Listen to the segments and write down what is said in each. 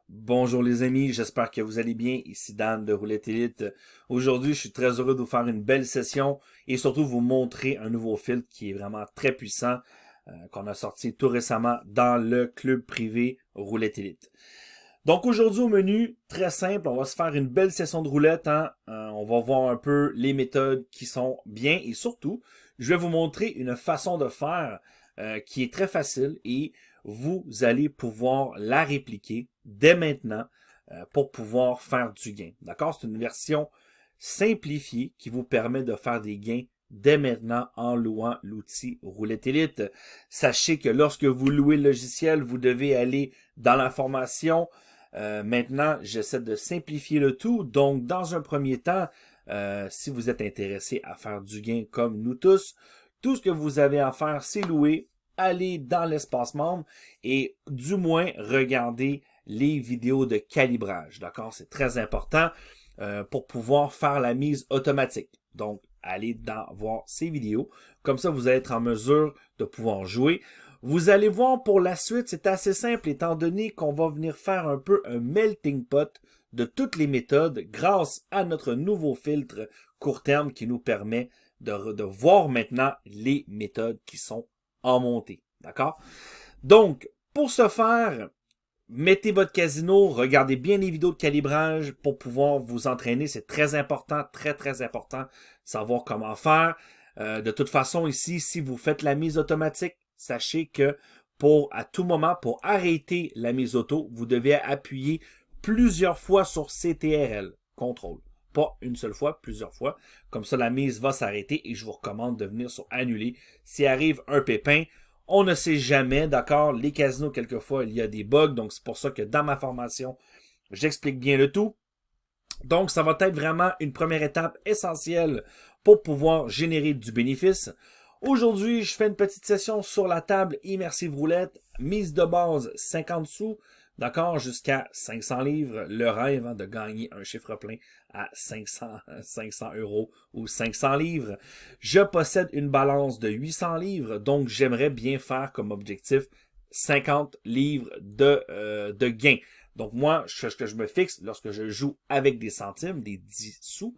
Bonjour les amis, j'espère que vous allez bien. Ici Dan de Roulette Elite. Aujourd'hui, je suis très heureux de vous faire une belle session et surtout vous montrer un nouveau filtre qui est vraiment très puissant qu'on a sorti tout récemment dans le club privé Roulette Elite. Donc aujourd'hui au menu, très simple, on va se faire une belle session de roulette. On va voir un peu les méthodes qui sont bien et surtout, je vais vous montrer une façon de faire qui est très facile et vous allez pouvoir la répliquer dès maintenant pour pouvoir faire du gain. D'accord? C'est une version simplifiée qui vous permet de faire des gains dès maintenant en louant l'outil Roulette Elite. Sachez que lorsque vous louez le logiciel, vous devez aller dans l'information. Maintenant, j'essaie de simplifier le tout. Donc, dans un premier temps, si vous êtes intéressé à faire du gain comme nous tous, tout ce que vous avez à faire, c'est louer, aller dans l'espace membre et du moins regarder les vidéos de calibrage. D'accord? C'est très important pour pouvoir faire la mise automatique. Donc, allez voir ces vidéos. Comme ça, vous allez être en mesure de pouvoir jouer. Vous allez voir pour la suite, c'est assez simple étant donné qu'on va venir faire un peu un melting pot de toutes les méthodes grâce à notre nouveau filtre court terme qui nous permet de voir maintenant les méthodes qui sont en montée. D'accord? Donc, pour ce faire, mettez votre casino, regardez bien les vidéos de calibrage pour pouvoir vous entraîner. C'est très important, très important, savoir comment faire. De toute façon, ici, si vous faites la mise automatique, sachez que à tout moment, pour arrêter la mise auto, vous devez appuyer plusieurs fois sur CTRL, contrôle. Pas une seule fois, plusieurs fois. Comme ça, la mise va s'arrêter et je vous recommande de venir sur annuler. S'il arrive un pépin, on ne sait jamais, d'accord? Les casinos, quelquefois, il y a des bugs. Donc, c'est pour ça que dans ma formation, j'explique bien le tout. Donc, ça va être vraiment une première étape essentielle pour pouvoir générer du bénéfice. Aujourd'hui, je fais une petite session sur la table immersive roulette, mise de base 50 sous, d'accord, jusqu'à 500 livres. Le rêve de gagner un chiffre plein à 500 euros ou 500 livres. Je possède une balance de 800 livres, donc j'aimerais bien faire comme objectif 50 livres de gain. Donc moi, ce que je me fixe lorsque je joue avec des centimes, des 10 sous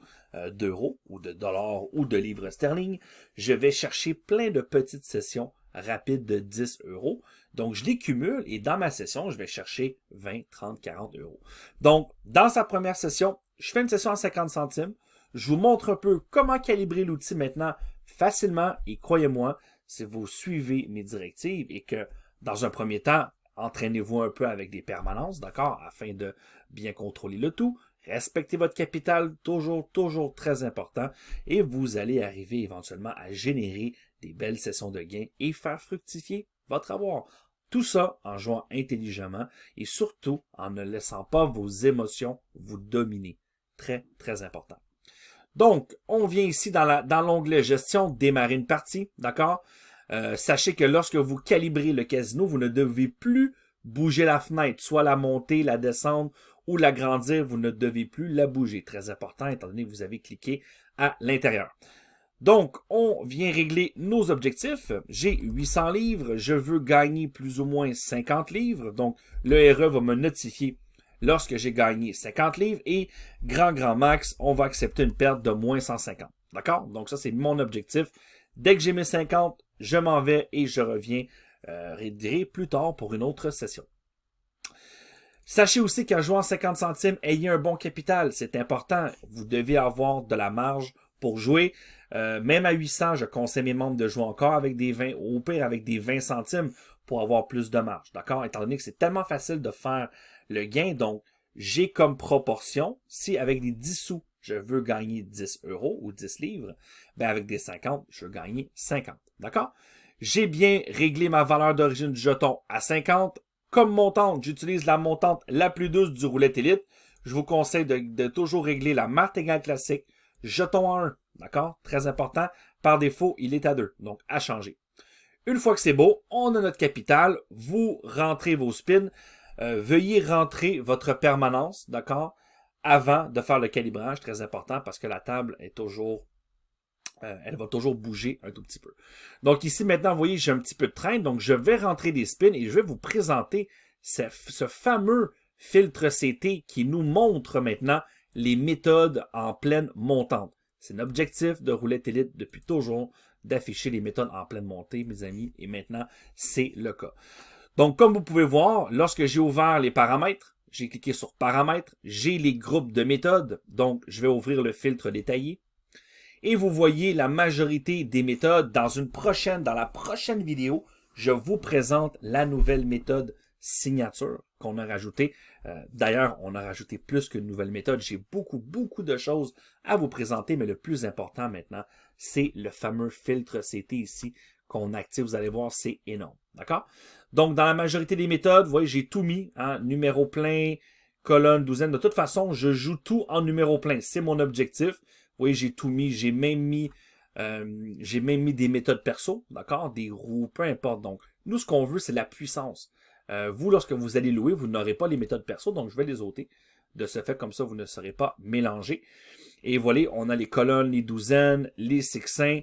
d'euros ou de dollars ou de livres sterling, je vais chercher plein de petites sessions rapides de 10 euros. Donc je les cumule et dans ma session, je vais chercher 20, 30, 40 euros. Donc dans sa première session, je fais une session à 50 centimes. Je vous montre un peu comment calibrer l'outil maintenant facilement et croyez-moi, si vous suivez mes directives et que dans un premier temps, entraînez-vous un peu avec des permanences, d'accord, afin de bien contrôler le tout. Respectez votre capital, toujours très important. Et vous allez arriver éventuellement à générer des belles sessions de gains et faire fructifier votre avoir. Tout ça en jouant intelligemment et surtout en ne laissant pas vos émotions vous dominer. Très important. Donc, on vient ici dans l'onglet gestion, démarrer une partie, d'accord? Sachez que lorsque vous calibrez le casino, vous ne devez plus bouger la fenêtre, soit la monter, la descendre ou l'agrandir, vous ne devez plus la bouger. Très important étant donné que vous avez cliqué à l'intérieur. Donc, on vient régler nos objectifs. J'ai 800 livres, je veux gagner plus ou moins 50 livres. Donc, le RE va me notifier lorsque j'ai gagné 50 livres et grand max, on va accepter une perte de moins 150. D'accord? Donc, ça, c'est mon objectif. Dès que j'ai mes 50, je m'en vais et je reviens plus tard pour une autre session. Sachez aussi qu'en jouant 50 centimes, ayez un bon capital. C'est important. Vous devez avoir de la marge pour jouer. Même à 800, je conseille mes membres de jouer encore avec des 20, ou au pire avec des 20 centimes pour avoir plus de marge. D'accord? Étant donné que c'est tellement facile de faire le gain, donc j'ai comme proportion, si avec des 10 sous, je veux gagner 10 euros ou 10 livres, ben avec des 50, je veux gagner 50. D'accord? J'ai bien réglé ma valeur d'origine du jeton à 50. Comme montante, j'utilise la montante la plus douce du Roulette Elite. Je vous conseille de toujours régler la martingale classique, jeton à 1. D'accord? Très important. Par défaut, il est à 2. Donc, à changer. Une fois que c'est beau, on a notre capital. Vous rentrez vos spins. Veuillez rentrer votre permanence, d'accord? Avant de faire le calibrage, très important parce que la table est toujours elle va toujours bouger un tout petit peu. Donc ici, maintenant, vous voyez, j'ai un petit peu de traîne. Donc, je vais rentrer des spins et je vais vous présenter ce fameux filtre CT qui nous montre maintenant les méthodes en pleine montante. C'est l'objectif de Roulette Élite depuis toujours d'afficher les méthodes en pleine montée, mes amis, et maintenant, c'est le cas. Donc, comme vous pouvez voir, lorsque j'ai ouvert les paramètres, j'ai cliqué sur paramètres, j'ai les groupes de méthodes, donc je vais ouvrir le filtre détaillé. Et vous voyez la majorité des méthodes. Dans la prochaine vidéo, je vous présente la nouvelle méthode signature qu'on a rajoutée. D'ailleurs, on a rajouté plus qu'une nouvelle méthode. J'ai beaucoup de choses à vous présenter, mais le plus important maintenant, c'est le fameux filtre CT ici qu'on active. Vous allez voir, c'est énorme. D'accord? Donc, dans la majorité des méthodes, vous voyez, j'ai tout mis, hein, numéro plein, colonne, douzaine. De toute façon, je joue tout en numéro plein. C'est mon objectif. Vous voyez, j'ai tout mis. J'ai même mis des méthodes perso, d'accord? Des roues, peu importe. Donc, nous, ce qu'on veut, c'est la puissance. Vous, lorsque vous allez louer, vous n'aurez pas les méthodes perso, donc je vais les ôter. De ce fait, comme ça, vous ne serez pas mélangés. Et voilà, on a les colonnes, les douzaines, les succincts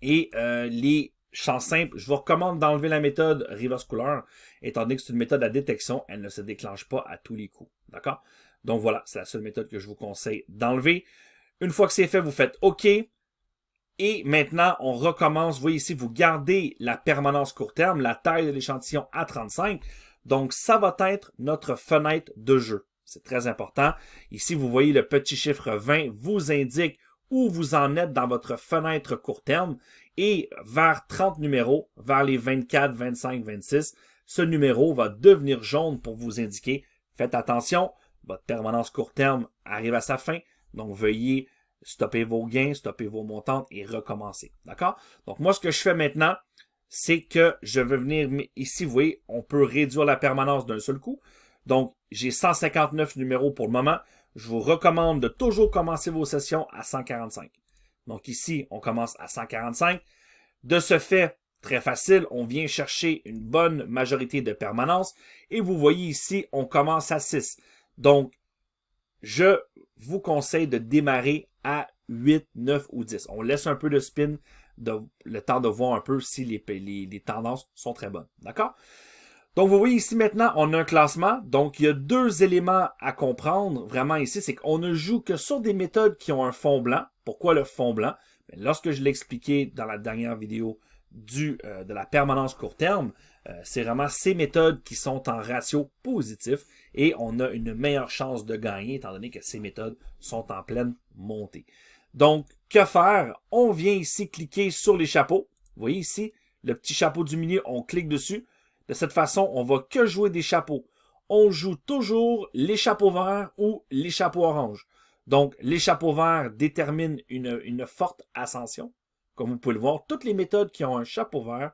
et les champs simples. Je vous recommande d'enlever la méthode reverse couleur, étant donné que c'est une méthode à détection, elle ne se déclenche pas à tous les coups. D'accord? Donc voilà, c'est la seule méthode que je vous conseille d'enlever. Une fois que c'est fait, vous faites OK. Et maintenant, on recommence. Vous voyez ici, vous gardez la permanence court terme, la taille de l'échantillon à 35. Donc, ça va être notre fenêtre de jeu. C'est très important. Ici, vous voyez le petit chiffre 20 vous indique où vous en êtes dans votre fenêtre court terme. Et vers 30 numéros, vers les 24, 25, 26, ce numéro va devenir jaune pour vous indiquer. Faites attention, votre permanence court terme arrive à sa fin. Donc, veuillez stopper vos gains, stopper vos montantes et recommencer. D'accord? Donc, moi, ce que je fais maintenant, c'est que je vais venir ici, vous voyez, on peut réduire la permanence d'un seul coup. Donc, j'ai 159 numéros pour le moment. Je vous recommande de toujours commencer vos sessions à 145. Donc, ici, on commence à 145. De ce fait, très facile, on vient chercher une bonne majorité de permanence. Et vous voyez ici, on commence à 6. Donc, je vous conseille de démarrer à 8, 9 ou 10. On laisse un peu de spin, le temps de voir un peu si les tendances sont très bonnes. D'accord? Donc, vous voyez ici maintenant, on a un classement. Donc, il y a deux éléments à comprendre vraiment ici. C'est qu'on ne joue que sur des méthodes qui ont un fond blanc. Pourquoi le fond blanc? Lorsque je l'ai expliqué dans la dernière vidéo de la permanence court terme, c'est vraiment ces méthodes qui sont en ratio positif et on a une meilleure chance de gagner étant donné que ces méthodes sont en pleine montée. Donc, que faire? On vient ici cliquer sur les chapeaux. Vous voyez ici, le petit chapeau du milieu, on clique dessus. De cette façon, on va que jouer des chapeaux. On joue toujours les chapeaux verts ou les chapeaux oranges. Donc, les chapeaux verts déterminent une forte ascension. Comme vous pouvez le voir, toutes les méthodes qui ont un chapeau vert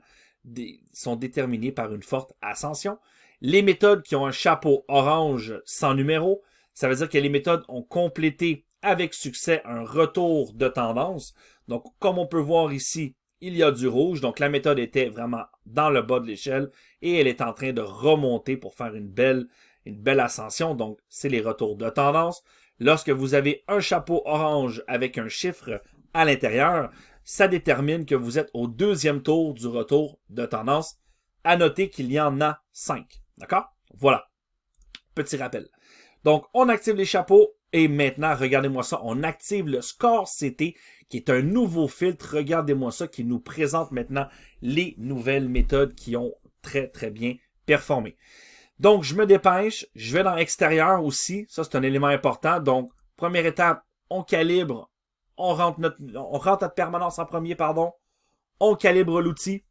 sont déterminées par une forte ascension. Les méthodes qui ont un chapeau orange sans numéro, ça veut dire que les méthodes ont complété avec succès un retour de tendance. Donc, comme on peut voir ici, il y a du rouge. Donc, la méthode était vraiment dans le bas de l'échelle et elle est en train de remonter pour faire une belle ascension. Donc, c'est les retours de tendance. Lorsque vous avez un chapeau orange avec un chiffre à l'intérieur, ça détermine que vous êtes au deuxième tour du retour de tendance. À noter qu'il y en a 5. D'accord? Voilà. Petit rappel. Donc, on active les chapeaux et maintenant, regardez-moi ça, on active le score CT qui est un nouveau filtre. Regardez-moi ça qui nous présente maintenant les nouvelles méthodes qui ont très bien performé. Donc, je me dépêche. Je vais dans l'extérieur aussi. Ça, c'est un élément important. Donc, première étape, on calibre. On rentre notre permanence en premier, pardon. On calibre l'outil.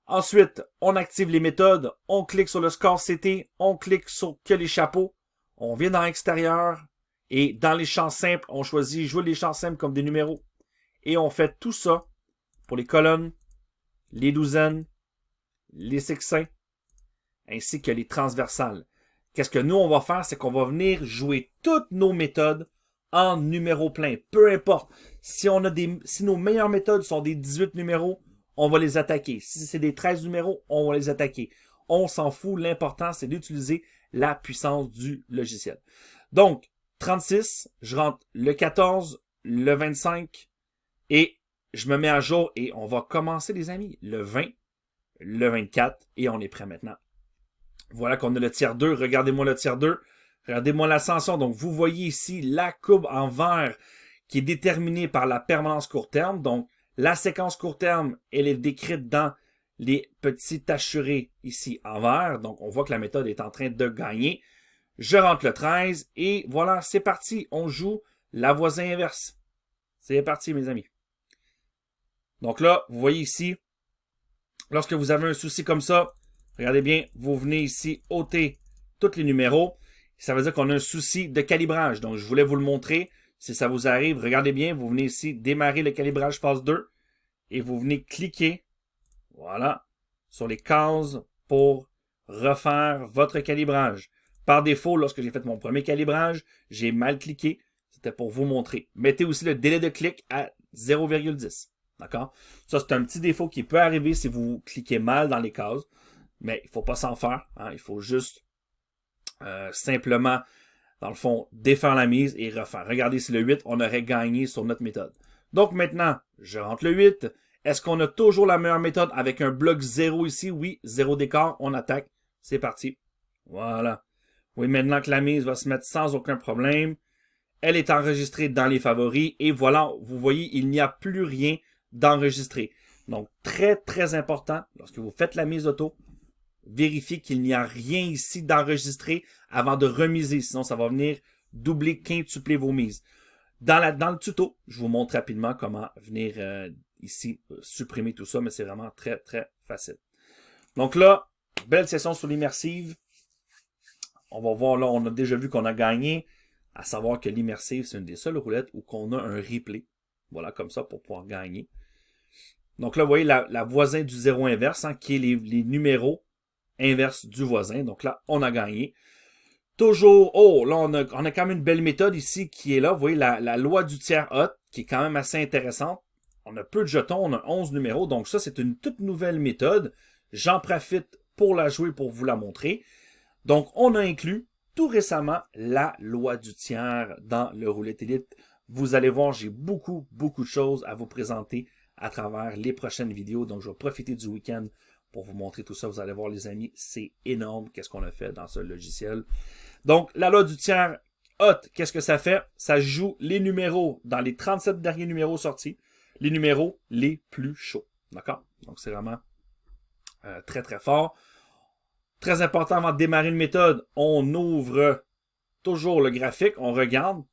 Ensuite, on active les méthodes. On clique sur le score CT. On clique sur que les chapeaux. On vient dans l'extérieur. Et dans les champs simples, on choisit jouer les champs simples comme des numéros. Et on fait tout ça pour les colonnes, les douzaines, les succincts, ainsi que les transversales. Qu'est-ce que nous, on va faire? C'est qu'on va venir jouer toutes nos méthodes en numéros pleins. Peu importe. Si nos meilleures méthodes sont des 18 numéros, on va les attaquer. Si c'est des 13 numéros, on va les attaquer. On s'en fout. L'important, c'est d'utiliser la puissance du logiciel. Donc, 36, je rentre le 14, le 25 et je me mets à jour et on va commencer, les amis, le 20, le 24 et on est prêt maintenant. Voilà qu'on a le tiers 2. Regardez-moi le tiers 2. Regardez-moi l'ascension. Donc, vous voyez ici la courbe en vert qui est déterminée par la permanence court terme. Donc, la séquence court terme, elle est décrite dans les petits tachurés ici en vert. Donc, on voit que la méthode est en train de gagner. Je rentre le 13 et voilà, c'est parti. On joue la voisin inverse. C'est parti, mes amis. Donc là, vous voyez ici, lorsque vous avez un souci comme ça, regardez bien, vous venez ici ôter tous les numéros. Ça veut dire qu'on a un souci de calibrage. Donc, je voulais vous le montrer. Si ça vous arrive, regardez bien, vous venez ici démarrer le calibrage phase 2 et vous venez cliquer, voilà, sur les cases pour refaire votre calibrage. Par défaut, lorsque j'ai fait mon premier calibrage, j'ai mal cliqué. C'était pour vous montrer. Mettez aussi le délai de clic à 0,10. D'accord? Ça, c'est un petit défaut qui peut arriver si vous cliquez mal dans les cases. Mais il ne faut pas s'en faire. Hein? Il faut juste simplement, dans le fond, défaire la mise et refaire. Regardez, si le 8, on aurait gagné sur notre méthode. Donc maintenant, je rentre le 8. Est-ce qu'on a toujours la meilleure méthode avec un bloc 0 ici? Oui, 0 d'écart, on attaque. C'est parti. Voilà. Oui, maintenant que la mise va se mettre sans aucun problème. Elle est enregistrée dans les favoris. Et voilà, vous voyez, il n'y a plus rien d'enregistré. Donc, très, très important, lorsque vous faites la mise auto, vérifiez qu'il n'y a rien ici d'enregistré avant de remiser. Sinon, ça va venir doubler, quintupler vos mises. Dans le tuto, je vous montre rapidement comment venir ici supprimer tout ça, mais c'est vraiment très, très facile. Donc là, belle session sur l'immersive. On va voir là, on a déjà vu qu'on a gagné. À savoir que l'immersive, c'est une des seules roulettes où qu'on a un replay. Voilà, comme ça, pour pouvoir gagner. Donc là, vous voyez la voisin du 0 inverse, hein, qui est les numéros inverses du voisin. Donc là, on a gagné. Toujours, oh, là, on a quand même une belle méthode ici qui est là. Vous voyez, la loi du tiers hot, qui est quand même assez intéressante. On a peu de jetons, on a 11 numéros. Donc ça, c'est une toute nouvelle méthode. J'en profite pour la jouer, pour vous la montrer. Donc, on a inclus tout récemment la loi du tiers dans le Roulette Élite. Vous allez voir, j'ai beaucoup, beaucoup de choses à vous présenter à travers les prochaines vidéos. Donc, je vais profiter du week-end pour vous montrer tout ça. Vous allez voir, les amis, c'est énorme qu'est-ce qu'on a fait dans ce logiciel. Donc, la loi du tiers hot, qu'est-ce que ça fait? Ça joue les numéros dans les 37 derniers numéros sortis, les numéros les plus chauds. D'accord? Donc, c'est vraiment très, très fort. Très important avant de démarrer une méthode, on ouvre toujours le graphique, on regarde.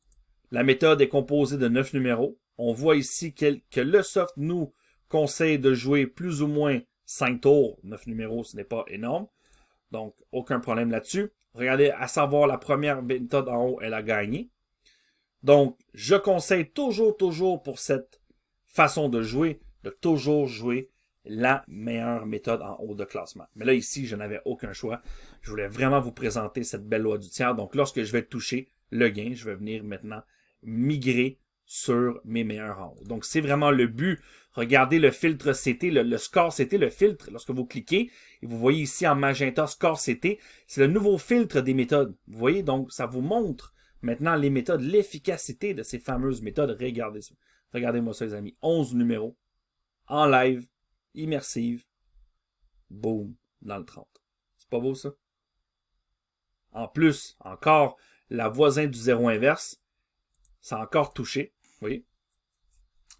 La méthode est composée de 9 numéros. On voit ici que le soft nous conseille de jouer plus ou moins 5 tours. 9 numéros, ce n'est pas énorme. Donc, aucun problème là-dessus. Regardez, à savoir, la première méthode en haut, elle a gagné. Donc, je conseille toujours pour cette façon de jouer, de toujours jouer la meilleure méthode en haut de classement. Mais là, ici, je n'avais aucun choix. Je voulais vraiment vous présenter cette belle loi du tiers. Donc, lorsque je vais toucher le gain, je vais venir maintenant migrer sur mes meilleurs en haut. Donc, c'est vraiment le but. Regardez le filtre CT, le score CT, le filtre, lorsque vous cliquez, et vous voyez ici en magenta score CT, c'est le nouveau filtre des méthodes. Vous voyez, donc, ça vous montre maintenant les méthodes, l'efficacité de ces fameuses méthodes. Regardez ça. Regardez-moi ça, les amis. 11 numéros en live, immersive, boom, dans le 30. C'est pas beau, ça? En plus, encore, la voisin du 0 inverse, ça a encore touché, vous voyez?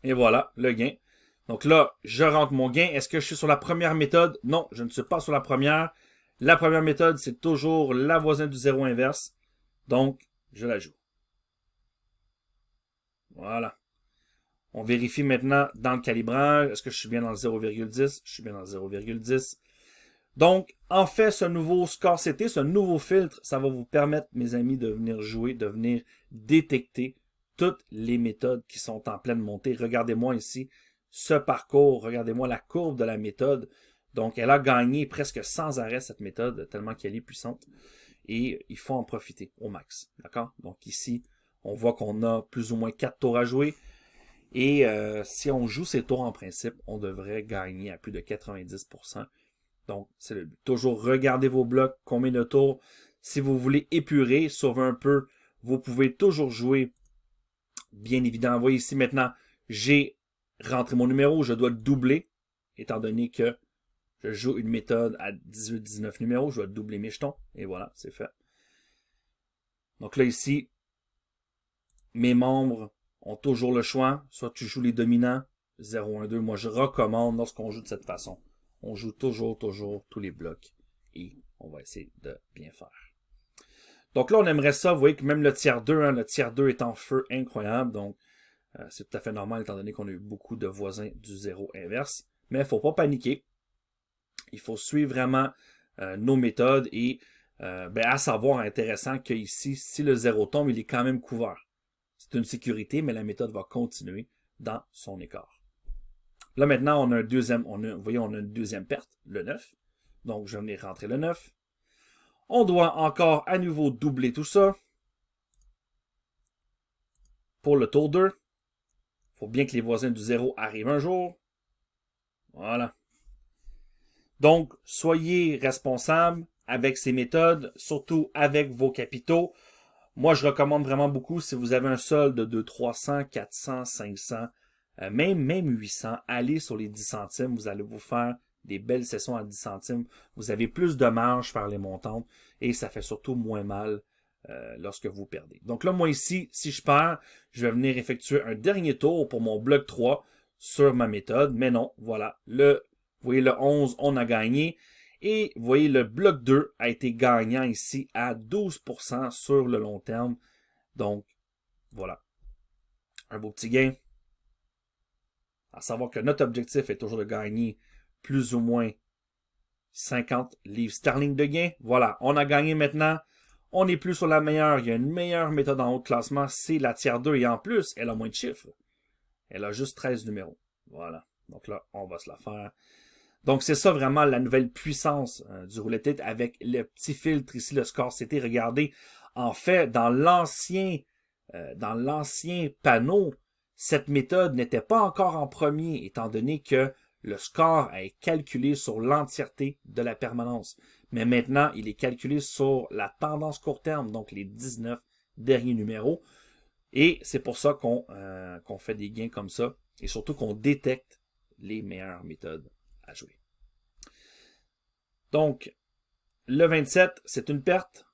Et voilà, le gain. Donc là, je rentre mon gain. Est-ce que je suis sur la première méthode? Non, je ne suis pas sur la première. La première méthode, c'est toujours la voisin du 0 inverse. Donc, je la joue. Voilà. On vérifie maintenant dans le calibrage. Est-ce que je suis bien dans le 0,10? Je suis bien dans le 0,10. Donc, en fait, ce nouveau score CT, ce nouveau filtre, ça va vous permettre, mes amis, de venir jouer, de venir détecter toutes les méthodes qui sont en pleine montée. Regardez-moi ici ce parcours. Regardez-moi la courbe de la méthode. Donc, elle a gagné presque sans arrêt, cette méthode, tellement qu'elle est puissante. Et il faut en profiter au max. D'accord? Donc, ici, on voit qu'on a plus ou moins 4 tours à jouer. Et si on joue ces tours en principe, on devrait gagner à plus de 90%. Donc, c'est le but. Toujours regardez vos blocs, combien de tours. Si vous voulez épurer, sauver un peu, vous pouvez toujours jouer. Bien évidemment, vous voyez ici maintenant, j'ai rentré mon numéro, je dois le doubler, étant donné que Je joue une méthode à 18-19 numéros. Je vais doubler mes jetons. Et voilà, c'est fait. Donc là, ici, mes membres ont toujours le choix. Soit tu joues les dominants, 0, 1, 2. Moi, je recommande lorsqu'on joue de cette façon. On joue toujours tous les blocs. Et on va essayer de bien faire. Donc là, on aimerait ça. Vous voyez que même le tiers 2, hein, le tiers 2 est en feu incroyable. Donc, c'est tout à fait normal étant donné qu'on a eu beaucoup de voisins du 0 inverse. Mais il ne faut pas paniquer. Il faut suivre vraiment nos méthodes et à savoir intéressant qu'ici, si le 0 tombe, il est quand même couvert. C'est une sécurité, mais la méthode va continuer dans son écart. Là, maintenant, on a un deuxième, vous voyez, on a une deuxième perte, le 9. Donc, je vais venir rentrer le 9. On doit encore à nouveau doubler tout ça. Pour le tour 2. Il faut bien que les voisins du 0 arrivent un jour. Voilà. Donc, soyez responsables avec ces méthodes, surtout avec vos capitaux. Moi, je recommande vraiment beaucoup si vous avez un solde de 300, 400, 500, même 800, allez sur les 10 centimes. Vous allez vous faire des belles sessions à 10 centimes. Vous avez plus de marge faire les montantes et ça fait surtout moins mal lorsque vous perdez. Donc là, moi ici, si je perds, je vais venir effectuer un dernier tour pour mon bloc 3 sur ma méthode. Mais non, voilà, vous voyez le 11, on a gagné. Et vous voyez, le bloc 2 a été gagnant ici à 12% sur le long terme. Donc, voilà. Un beau petit gain. À savoir que notre objectif est toujours de gagner plus ou moins 50 livres sterling de gain. Voilà, on a gagné maintenant. On n'est plus sur la meilleure. Il y a une meilleure méthode en haut de classement. C'est la tiers 2. Et en plus, elle a moins de chiffres. Elle a juste 13 numéros. Voilà. Donc là, on va se la faire. Donc, c'est ça vraiment la nouvelle puissance du roulette avec le petit filtre ici, le score CT. Regardez, en fait, dans l'ancien panneau, cette méthode n'était pas encore en premier, étant donné que le score est calculé sur l'entièreté de la permanence. Mais maintenant, il est calculé sur la tendance court terme, donc les 19 derniers numéros. Et c'est pour ça qu'on fait des gains comme ça, et surtout qu'on détecte les meilleures méthodes à jouer. Donc, le 27, c'est une perte.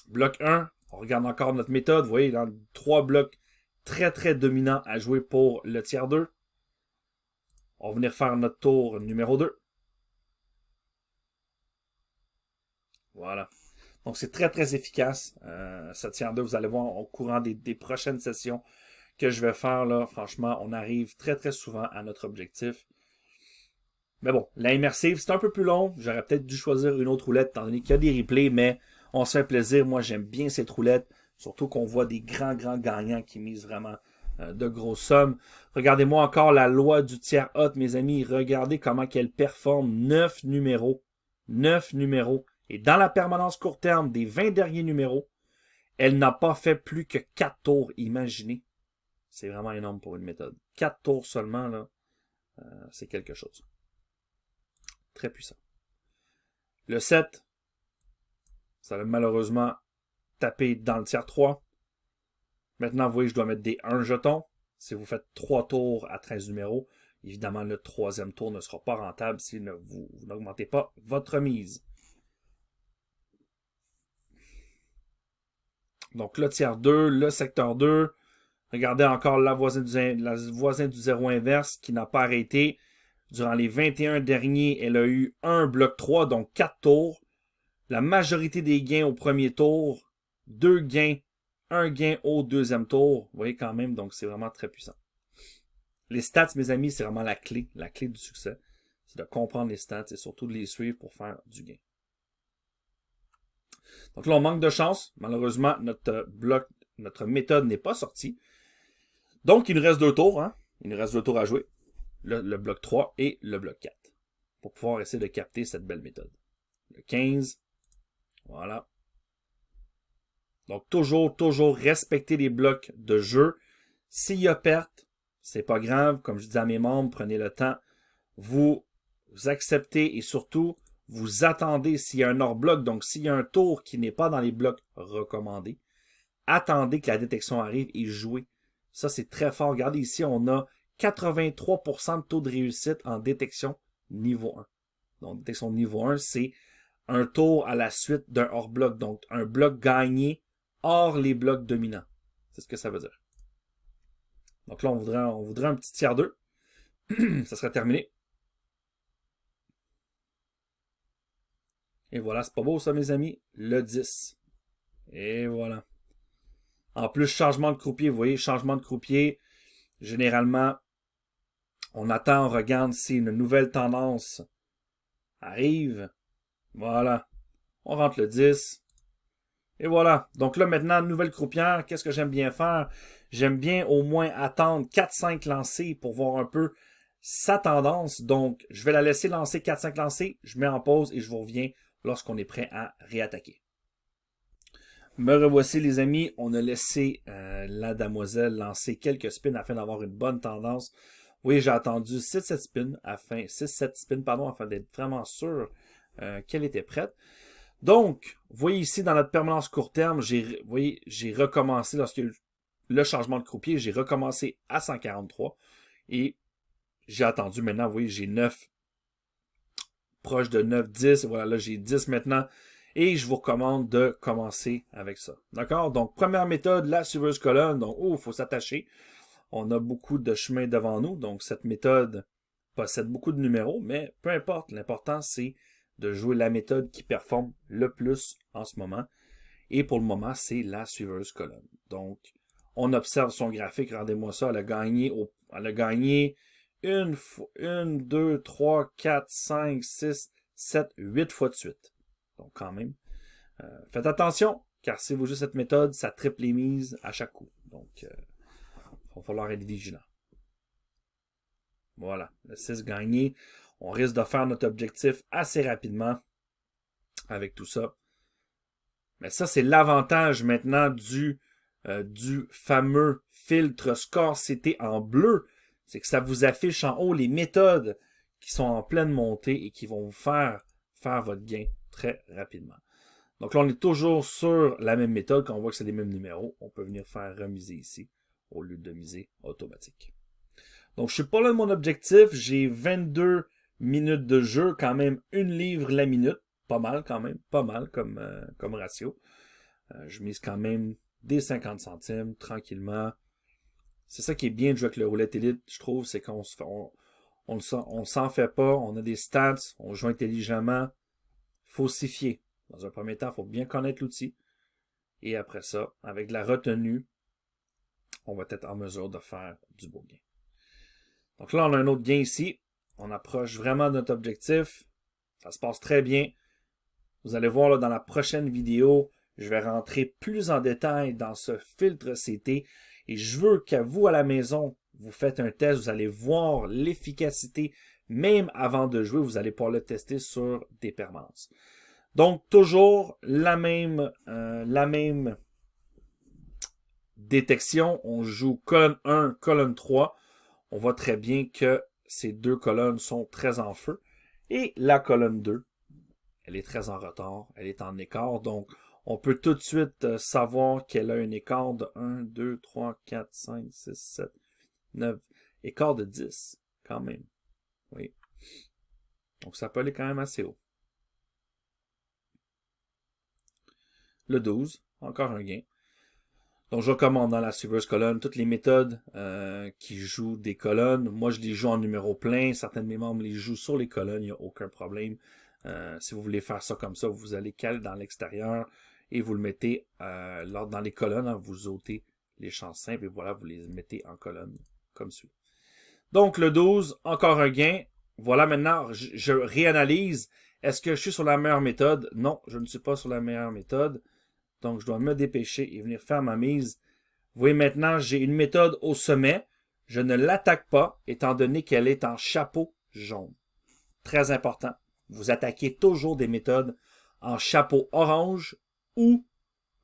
Bloc 1, on regarde encore notre méthode. Vous voyez, dans 3 blocs très dominants à jouer pour le tiers 2. On va venir faire notre tour numéro 2. Voilà. Donc, c'est très efficace. Ce tiers 2, vous allez voir au courant des prochaines sessions que je vais faire. Là, franchement, on arrive très souvent à notre objectif. Mais bon, la immersive, c'est un peu plus long. J'aurais peut-être dû choisir une autre roulette, étant donné qu'il y a des replays, mais on se fait plaisir. Moi, j'aime bien cette roulette. Surtout qu'on voit des grands gagnants qui misent vraiment de grosses sommes. Regardez-moi encore la loi du tiers hot, mes amis. Regardez comment qu'elle performe. 9 numéros. 9 numéros. Et dans la permanence court terme des 20 derniers numéros, elle n'a pas fait plus que 4 tours. Imaginez. C'est vraiment énorme pour une méthode. 4 tours seulement, là, c'est quelque chose. Très puissant. Le 7, ça va malheureusement taper dans le tiers 3. Maintenant, vous voyez, je dois mettre des 1 jetons. Si vous faites 3 tours à 13 numéros, évidemment, le 3e tour ne sera pas rentable si vous n'augmentez pas votre mise. Donc, le tiers 2, le secteur 2. Regardez encore la voisine du 0 inverse qui n'a pas arrêté. Durant les 21 derniers, elle a eu un bloc 3, donc 4 tours. La majorité des gains au premier tour, 2 gains, 1 gain au deuxième tour. Vous voyez quand même, donc c'est vraiment très puissant. Les stats, mes amis, c'est vraiment la clé du succès. C'est de comprendre les stats et surtout de les suivre pour faire du gain. Donc là, on manque de chance. Malheureusement, notre méthode n'est pas sortie. Donc, il nous reste 2 tours. Hein? Il nous reste 2 tours à jouer. Le bloc 3 et le bloc 4. Pour pouvoir essayer de capter cette belle méthode. Le 15. Voilà. Donc, toujours respecter les blocs de jeu. S'il y a perte, c'est pas grave. Comme je dis à mes membres, prenez le temps. Vous acceptez et surtout, vous attendez s'il y a un hors-bloc. Donc, s'il y a un tour qui n'est pas dans les blocs recommandés, attendez que la détection arrive et jouez. Ça, c'est très fort. Regardez ici, on a 83% de taux de réussite en détection niveau 1. Donc, détection niveau 1, c'est un tour à la suite d'un hors-bloc. Donc, un bloc gagné hors les blocs dominants. C'est ce que ça veut dire. Donc là, on voudrait un petit tiers 2. Ça serait terminé. Et voilà, c'est pas beau ça, mes amis. Le 10. Et voilà. En plus, changement de croupier. Vous voyez, changement de croupier. Généralement, on attend, on regarde si une nouvelle tendance arrive. Voilà. On rentre le 10. Et voilà. Donc là, maintenant, nouvelle croupière. Qu'est-ce que j'aime bien faire? J'aime bien au moins attendre 4-5 lancers pour voir un peu sa tendance. Donc, je vais la laisser lancer 4-5 lancers. Je mets en pause et je vous reviens lorsqu'on est prêt à réattaquer. Me revoici les amis, on a laissé la damoiselle lancer quelques spins afin d'avoir une bonne tendance. Oui, j'ai attendu 6-7 spins afin d'être vraiment sûr qu'elle était prête. Donc, vous voyez ici dans notre permanence court terme, j'ai recommencé lorsqu'il y a eu le changement de croupier, j'ai recommencé à 143 et j'ai attendu maintenant, vous voyez, j'ai 9, proche de 9, 10, voilà, là j'ai 10 maintenant. Et je vous recommande de commencer avec ça. D'accord? Donc, première méthode, la suiveuse colonne. Donc, il faut s'attacher. On a beaucoup de chemin devant nous. Donc, cette méthode possède beaucoup de numéros, mais peu importe. L'important, c'est de jouer la méthode qui performe le plus en ce moment. Et pour le moment, c'est la suiveuse colonne. Donc, on observe son graphique. Regardez-moi ça. Elle a gagné 1, 2, 3, 4, 5, 6, 7, 8 fois de suite. Donc, quand même, faites attention, car si vous jouez cette méthode, ça triple les mises à chaque coup. Donc, il va falloir être vigilant. Voilà, le 6 gagné. On risque de faire notre objectif assez rapidement avec tout ça. Mais ça, c'est l'avantage maintenant du fameux filtre Score-CT en bleu. C'est que ça vous affiche en haut les méthodes qui sont en pleine montée et qui vont vous faire votre gain très rapidement. Donc là, on est toujours sur la même méthode. Quand on voit que c'est les mêmes numéros, on peut venir faire remiser ici au lieu de miser automatique. Donc, je suis pas loin de mon objectif. J'ai 22 minutes de jeu, quand même 1 livre la minute. Pas mal quand même, pas mal comme ratio. Je mise quand même des 50 centimes tranquillement. C'est ça qui est bien de jouer avec le roulette élite, je trouve, c'est qu'on s'en fait pas, on a des stats, on joue intelligemment. Faut s'y fier. Dans un premier temps, il faut bien connaître l'outil. Et après ça, avec de la retenue, on va être en mesure de faire du beau gain. Donc là, on a un autre gain ici. On approche vraiment de notre objectif. Ça se passe très bien. Vous allez voir là, dans la prochaine vidéo, je vais rentrer plus en détail dans ce filtre CT. Et je veux qu'à vous à la maison, vous faites un test. Vous allez voir l'efficacité. Même avant de jouer, vous allez pouvoir le tester sur des permanences. Donc, toujours la même détection. On joue colonne 1, colonne 3. On voit très bien que ces deux colonnes sont très en feu. Et la colonne 2, elle est très en retard. Elle est en écart. Donc, on peut tout de suite savoir qu'elle a un écart de 1, 2, 3, 4, 5, 6, 7, 9. Écart de 10, quand même. Oui. Donc, ça peut aller quand même assez haut. Le 12, encore un gain. Donc, je recommande dans la suiveuse colonne toutes les méthodes qui jouent des colonnes. Moi, je les joue en numéro plein. Certains de mes membres les jouent sur les colonnes. Il n'y a aucun problème. Si vous voulez faire ça comme ça, vous allez caler dans l'extérieur et vous le mettez dans les colonnes. Hein, vous ôtez les champs simples et voilà, vous les mettez en colonne comme suit. Donc, le 12, encore un gain. Voilà, maintenant, je réanalyse. Est-ce que je suis sur la meilleure méthode? Non, je ne suis pas sur la meilleure méthode. Donc, je dois me dépêcher et venir faire ma mise. Vous voyez maintenant, j'ai une méthode au sommet. Je ne l'attaque pas, étant donné qu'elle est en chapeau jaune. Très important. Vous attaquez toujours des méthodes en chapeau orange ou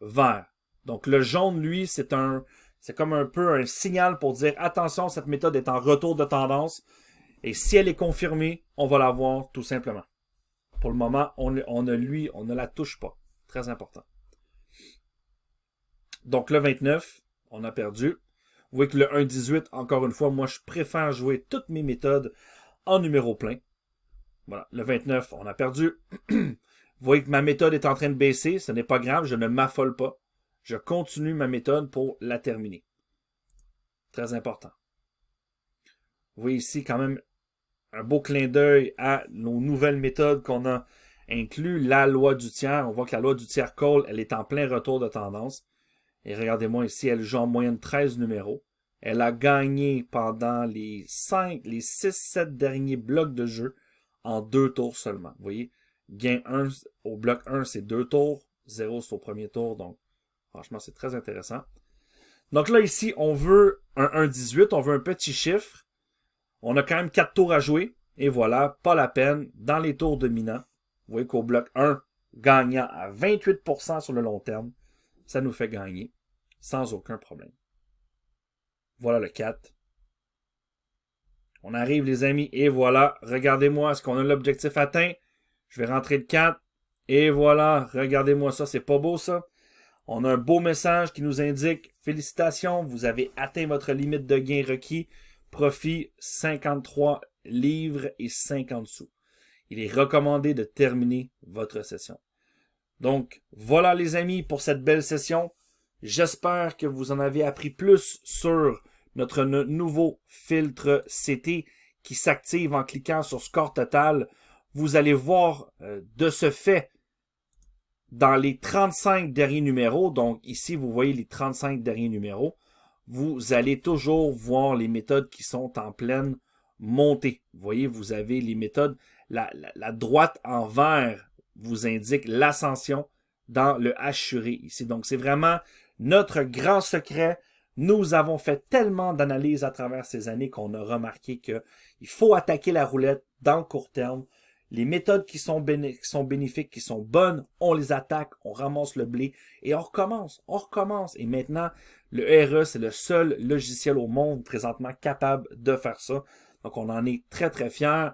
vert. Donc, le jaune, lui, c'est comme un peu un signal pour dire, attention, cette méthode est en retour de tendance. Et si elle est confirmée, on va la voir tout simplement. Pour le moment, on ne la touche pas. Très important. Donc, le 29, on a perdu. Vous voyez que le 1,18, encore une fois, moi, je préfère jouer toutes mes méthodes en numéro plein. Voilà, le 29, on a perdu. Vous voyez que ma méthode est en train de baisser. Ce n'est pas grave, je ne m'affole pas. Je continue ma méthode pour la terminer. Très important. Vous voyez ici quand même un beau clin d'œil à nos nouvelles méthodes qu'on a inclus. La loi du tiers. On voit que la loi du tiers call, elle est en plein retour de tendance. Et regardez-moi ici, elle joue en moyenne 13 numéros. Elle a gagné pendant les 6, 7 derniers blocs de jeu en 2 tours seulement. Vous voyez, gain 1 au bloc 1, c'est 2 tours. 0, c'est au premier tour. Donc, franchement, c'est très intéressant. Donc là, ici, on veut un 1,18. On veut un petit chiffre. On a quand même 4 tours à jouer. Et voilà, pas la peine. Dans les tours dominants, vous voyez qu'au bloc 1, gagnant à 28% sur le long terme, ça nous fait gagner sans aucun problème. Voilà le 4. On arrive, les amis, et voilà. Regardez-moi, est-ce qu'on a l'objectif atteint? Je vais rentrer le 4. Et voilà, regardez-moi ça, c'est pas beau ça? On a un beau message qui nous indique « Félicitations, vous avez atteint votre limite de gain requis. Profit 53 livres et 50 sous. Il est recommandé de terminer votre session. » Donc, voilà les amis pour cette belle session. J'espère que vous en avez appris plus sur notre nouveau filtre CT qui s'active en cliquant sur Score Total. Vous allez voir de ce fait dans les 35 derniers numéros, donc ici vous voyez les 35 derniers numéros, vous allez toujours voir les méthodes qui sont en pleine montée. Vous voyez, vous avez les méthodes, la droite en vert vous indique l'ascension dans le assuré ici. Donc c'est vraiment notre grand secret. Nous avons fait tellement d'analyses à travers ces années qu'on a remarqué qu'il faut attaquer la roulette dans le court terme. Les méthodes qui sont bénéfiques, qui sont bonnes, on les attaque, on ramasse le blé et on recommence. Et maintenant, le RE, c'est le seul logiciel au monde présentement capable de faire ça. Donc, on en est très, très fiers.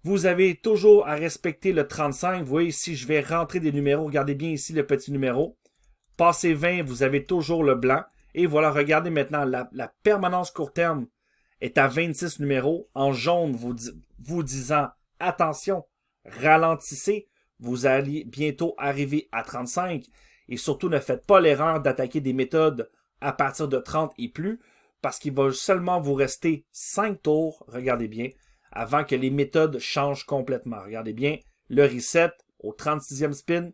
Vous avez toujours à respecter le 35. Vous voyez ici, je vais rentrer des numéros. Regardez bien ici le petit numéro. Passez 20, vous avez toujours le blanc. Et voilà, regardez maintenant, la permanence court terme est à 26 numéros. En jaune, vous disant attention, ralentissez, vous allez bientôt arriver à 35 et surtout ne faites pas l'erreur d'attaquer des méthodes à partir de 30 et plus parce qu'il va seulement vous rester 5 tours, regardez bien, avant que les méthodes changent complètement. Regardez bien, le reset au 36e spin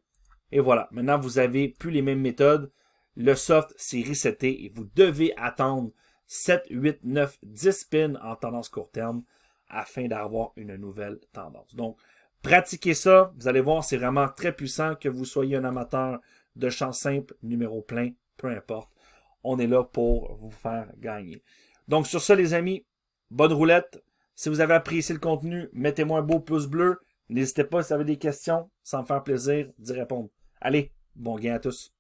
et voilà, maintenant vous n'avez plus les mêmes méthodes, le soft s'est reseté et vous devez attendre 7, 8, 9, 10 spins en tendance court terme afin d'avoir une nouvelle tendance. Donc, pratiquez ça. Vous allez voir, c'est vraiment très puissant que vous soyez un amateur de chance simple, numéro plein, peu importe. On est là pour vous faire gagner. Donc, sur ça, les amis, bonne roulette. Si vous avez apprécié le contenu, mettez-moi un beau pouce bleu. N'hésitez pas si vous avez des questions, ça me fait plaisir d'y répondre. Allez, bon gain à tous.